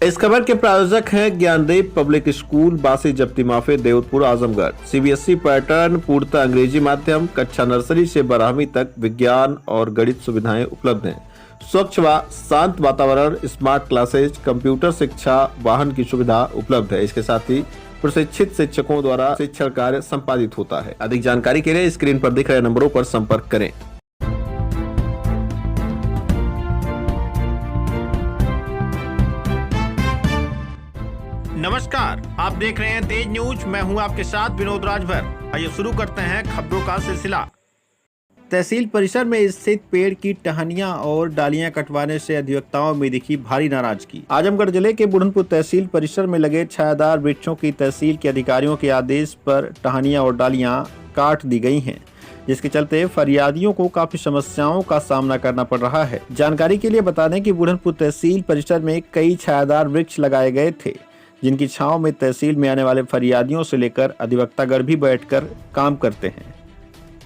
इस खबर के प्रायोजक हैं ज्ञानदीप पब्लिक स्कूल, बासी जप्ती माफी, देवतपुर, आजमगढ़। सीबीएसई पैटर्न, पूर्णतः अंग्रेजी माध्यम, कक्षा नर्सरी से 12वीं तक विज्ञान और गणित सुविधाएं उपलब्ध हैं। स्वच्छ व शांत वातावरण, स्मार्ट क्लासेज, कंप्यूटर शिक्षा, वाहन की सुविधा उपलब्ध है। इसके साथ ही प्रशिक्षित शिक्षकों द्वारा शिक्षण कार्य संपादित होता है। अधिक जानकारी के लिए स्क्रीन पर दिख रहे नंबरों पर संपर्क करें। नमस्कार, आप देख रहे हैं तेज न्यूज। मैं हूं आपके साथ विनोद राजभर। आइए शुरू करते हैं खबरों का सिलसिला। तहसील परिसर में स्थित पेड़ की टहनियां और डालियां कटवाने से अधिवक्ताओं में दिखी भारी नाराजगी। आजमगढ़ जिले के बुढ़नपुर तहसील परिसर में लगे छायादार वृक्षों की तहसील के अधिकारियों के आदेश पर टहनियां और डालियां काट दी गई हैं, जिसके चलते फरियादियों को काफी समस्याओं का सामना करना पड़ रहा है। जानकारी के लिए बता दें कि बुढ़नपुर तहसील परिसर में कई छायादार वृक्ष लगाए गए थे, जिनकी छांव में तहसील में आने वाले फरियादियों से लेकर अधिवक्तागण भी बैठकर काम करते हैं।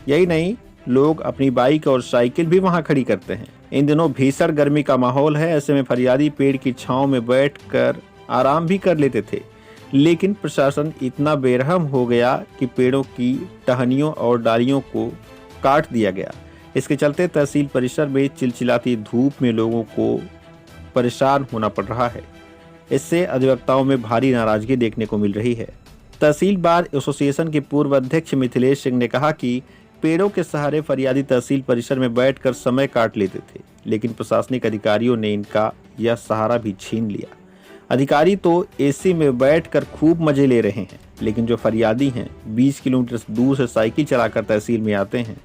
यही नहीं, लोग अपनी बाइक और साइकिल भी वहां खड़ी करते हैं। इन दिनों भीषण गर्मी का माहौल है, ऐसे में फरियादी पेड़ की छांव में बैठकर आराम भी कर लेते थे, लेकिन प्रशासन इतना बेरहम हो गया कि पेड़ों की टहनियों और डालियों को काट दिया गया। इसके चलते तहसील परिसर में चिलचिलाती धूप में लोगों को परेशान होना पड़ रहा है। इससे अधिवक्ताओं में भारी नाराजगी देखने को मिल रही है। तहसील बार एसोसिएशन के पूर्व अध्यक्ष मिथिलेश सिंह ने कहा कि पेड़ों के सहारे फरियादी तहसील परिसर में बैठकर समय काट लेते थे, लेकिन प्रशासनिक अधिकारियों ने इनका यह सहारा भी छीन लिया। अधिकारी तो एसी में बैठकर खूब मजे ले रहे हैं, लेकिन जो फरियादी हैं 20 किलोमीटर दूर से साइकिल चलाकर तहसील में आते हैं,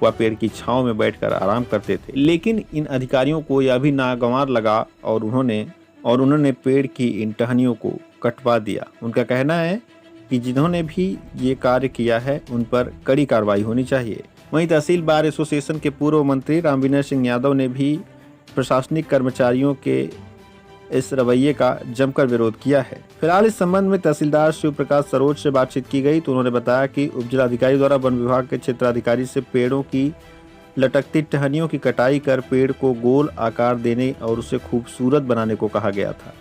वह पेड़ की छांव में बैठकर आराम करते थे। लेकिन इन अधिकारियों को यह भी नागवार लगा और उन्होंने पेड़ की इन टहनियों को कटवा दिया। उनका कहना है कि जिन्होंने भी ये कार्य किया है उन पर कड़ी कार्रवाई होनी चाहिए। वहीं तहसील बार एसोसिएशन के पूर्व मंत्री रामविनय सिंह यादव ने भी प्रशासनिक कर्मचारियों के इस रवैये का जमकर विरोध किया है। फिलहाल इस संबंध में तहसीलदार शिव प्रकाश सरोज से बातचीत की गई तो उन्होंने बताया कि उपजिलाधिकारी द्वारा वन विभाग के क्षेत्राधिकारी से पेड़ों की लटकती टहनियों की कटाई कर पेड़ को गोल आकार देने और उसे खूबसूरत बनाने को कहा गया था,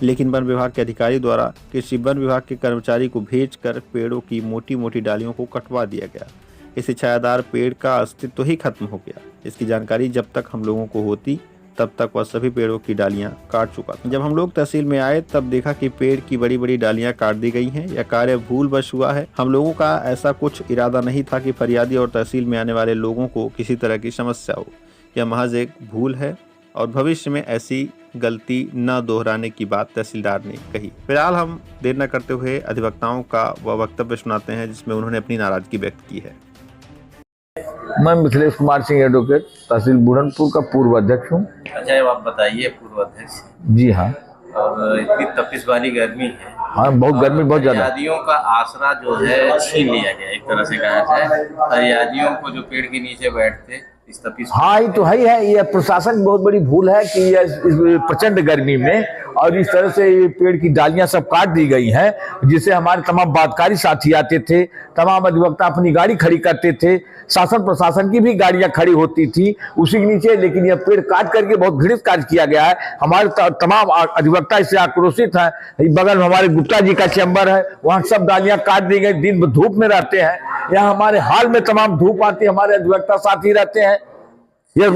लेकिन वन विभाग के अधिकारी द्वारा किसी वन विभाग के कर्मचारी को भेजकर पेड़ों की मोटी मोटी डालियों को कटवा दिया गया। इससे छायादार पेड़ का अस्तित्व ही खत्म हो गया। इसकी जानकारी जब तक हम लोगों को होती तब तक वह सभी पेड़ों की डालियां काट चुका था। जब हम लोग तहसील में आए तब देखा कि पेड़ की बड़ी बड़ी डालियां काट दी गई हैं। यह कार्य भूलवश हुआ है। हम लोगों का ऐसा कुछ इरादा नहीं था कि फरियादी और तहसील में आने वाले लोगों को किसी तरह की समस्या हो। यह महज एक भूल है और भविष्य में ऐसी गलती न दोहराने की बात तहसीलदार ने कही। फिलहाल हम देर न करते हुए अधिवक्ताओं का वह वक्तव्य सुनाते हैं, जिसमें उन्होंने अपनी नाराजगी व्यक्त की है। मैं मिथिलेश कुमार सिंह एडवोकेट, तहसील बुढ़नपुर का पूर्व अध्यक्ष हूँ। अच्छा, आप बताइए पूर्व अध्यक्ष। जी हाँ। और इतनी तपिश वाली गर्मी है। हाँ, बहुत गर्मी, बहुत ज्यादा। फरियादियों का आसरा जो है छीन लिया गया, एक तरह से कहा जाए। फरियादियों को जो पेड़ के नीचे बैठते इस तपिश। हाँ, ये तो है ही है। ये प्रशासन की बहुत बड़ी भूल है कि ये इस प्रचंड गर्मी में और इस तरह से ये पेड़ की डालियां सब काट दी गई हैं, जिससे हमारे तमाम बातकारी साथी आते थे, तमाम अधिवक्ता अपनी गाड़ी खड़ी करते थे, शासन प्रशासन की भी गाड़ियां खड़ी होती थी उसी के नीचे। लेकिन यह पेड़ काट करके बहुत घृणित कार्य किया गया है। हमारे तमाम अधिवक्ता इससे आक्रोशित हैं। बगल में हमारे गुप्ता जी का चैम्बर है, वहां सब डालियां काट दी गई। दिन धूप में रहते हैं, यहाँ हमारे हाल में तमाम धूप आती है, हमारे अधिवक्ता साथी रहते हैं। यह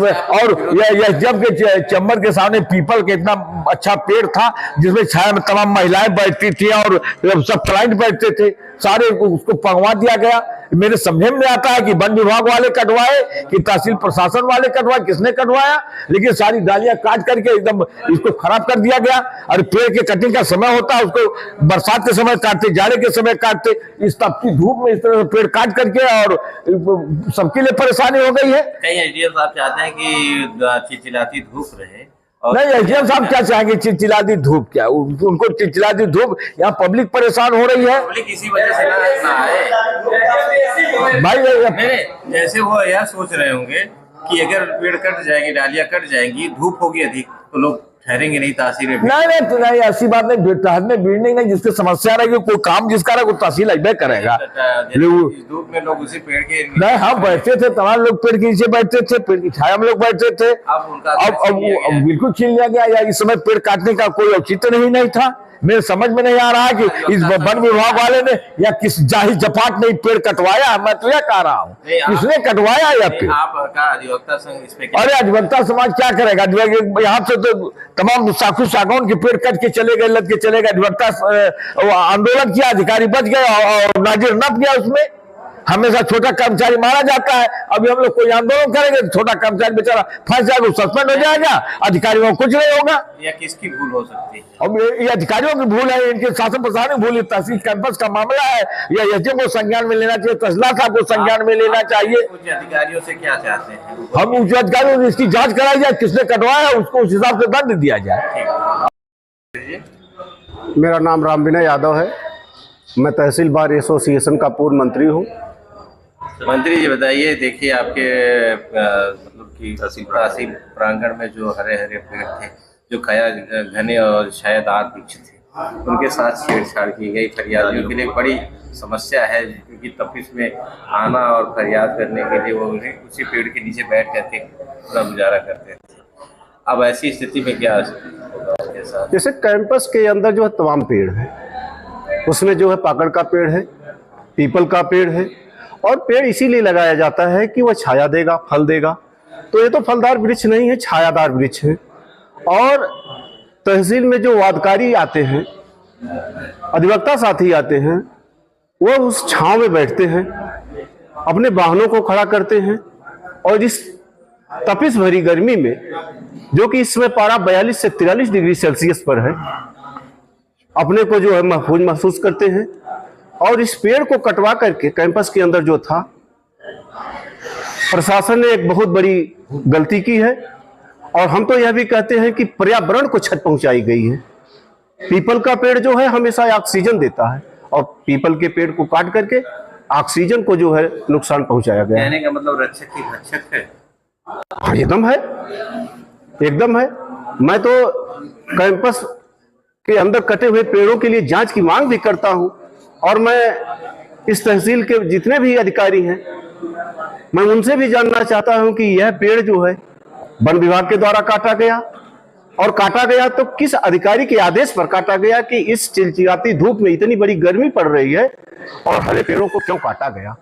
जब के चैम्बर के सामने पीपल के इतना अच्छा पेड़ था, जिसमें छाया में तमाम महिलाएं बैठती थी और सब क्लाइंट बैठते थे, सारे उसको पगवा दिया गया। मेरे समझे में आता है कि वन विभाग वाले कटवाए कि तहसील प्रशासन वाले कटवाए, किसने कटवाया, लेकिन सारी डालियां काट करके एकदम इसको खराब कर दिया गया। और पेड़ के कटिंग का समय होता है, उसको बरसात के समय काटते, जाड़े के समय काटते, इस तपती धूप में इस तरह से पेड़ काट करके और सबके लिए परेशानी हो गई है। कई एसडीएम साहब चाहते हैं कि चिलचिलाती धूप रहे। नहीं, एसडीएम साहब क्या चाहेंगे? चिलचिलाती धूप क्या? उनको चिलचिलाती धूप, यहाँ पब्लिक परेशान हो रही है। पब्लिक इसी वजह से ना आए भाई। जैसे वो यह सोच रहे होंगे कि अगर पेड़ कट जाएंगे, डालियां कट जाएंगी, धूप होगी अधिक, तो लोग ठहरेंगे नहीं तहसील में? नहीं, ऐसी बात नहीं, ठहरने बीड़ने नहीं, जिसकी समस्या रहेगी, कोई काम जिसका रहेगा वो तहसील अजबे करेगा। इस धूप में लोग उसी पेड़ के नहीं, हम बैठते थे, तमाम लोग पेड़ के नीचे बैठते थे, पेड़ की छाया में लोग बैठते थे। अब बिल्कुल छीन लिया गया, या इस समय पेड़ काटने का कोई औचित्य नहीं था। मेरे समझ में नहीं आ रहा है कि इस वन विभाग वाले ने या किस जाहिर जपाट ने पेड़ कटवाया। मैं तो यह कह रहा हूँ, किसने कटवाया या पेड़? आपका अधिवक्ता संघ इस पे अरे अधिवक्ता समाज क्या करेगा? यहाँ से तो तमाम साखू सागौन के पेड़ कट के चले गए, लद के चले गए। अधिवक्ता आंदोलन किया, अधिकारी बच गए और नाजिर नप गया। उसमें हमेशा छोटा कर्मचारी मारा जाता है। अभी हम लोग कोई आंदोलन करेंगे तो छोटा कर्मचारी बेचारा फंस जाएगा, सस्पेंड हो जाएगा, अधिकारियों को कुछ नहीं होगा। या किसकी भूल हो सकती है? अब ये अधिकारियों की भूल है, इनके शासन प्रशासन की भूल है, तहसील कैंपस का मामला है, या एसडीएम को संज्ञान में लेना चाहिए, तहसीलदार साहब को संज्ञान में लेना चाहिए। उच्च अधिकारियों से क्या चाहते हैं? हम उच्च अधिकारियों से इसकी जांच कराई जाए, किसने कटवाया उसको उस हिसाब से दंड दिया जाए। मेरा नाम राम विनय यादव है, मैं तहसील बार एसोसिएशन का पूर्व मंत्री हूँ। मंत्री जी बताइए, देखिए आपके मतलब कि तहसील प्रांगण में जो हरे हरे पेड़ थे, जो घने और छायादार वृक्ष थे, उनके साथ छेड़छाड़ की गई। फरियादियों के लिए बड़ी समस्या है, क्योंकि तपिश में आना और फरियाद करने के लिए वो उसी पेड़ के नीचे बैठ करके पूरा गुजारा करते थे। अब ऐसी स्थिति में क्या होगा उनके साथ? जैसे कैंपस के अंदर जो है तमाम पेड़ है, उसमें जो है पाकड़ का पेड़ है, पीपल का पेड़ है, और पेड़ इसीलिए लगाया जाता है कि वह छाया देगा, फल देगा। तो ये तो फलदार वृक्ष नहीं है, छायादार वृक्ष है। और तहसील में जो वादकारी आते हैं, अधिवक्ता साथी आते हैं, वो उस छांव में बैठते हैं, अपने वाहनों को खड़ा करते हैं, और इस तपिश भरी गर्मी में, जो कि इसमें पारा 42 से 43 डिग्री सेल्सियस पर है, अपने को जो है महफूज महसूस करते हैं। और इस पेड़ को कटवा करके कैंपस के अंदर जो था, प्रशासन ने एक बहुत बड़ी गलती की है। और हम तो यह भी कहते हैं कि पर्यावरण को क्षति पहुंचाई गई है। पीपल का पेड़ जो है हमेशा ऑक्सीजन देता है, और पीपल के पेड़ को काट करके ऑक्सीजन को जो है नुकसान पहुंचाया गया। कहने का मतलब रक्षक ही भक्षक है। हाँ, एकदम है, एकदम है। मैं तो कैंपस के अंदर कटे हुए पेड़ों के लिए जांच की मांग भी करता हूं, और मैं इस तहसील के जितने भी अधिकारी हैं, मैं उनसे भी जानना चाहता हूं कि यह पेड़ जो है वन विभाग के द्वारा काटा गया, और काटा गया तो किस अधिकारी के आदेश पर काटा गया कि इस चिलचिलाती धूप में इतनी बड़ी गर्मी पड़ रही है और हरे पेड़ों को क्यों काटा गया।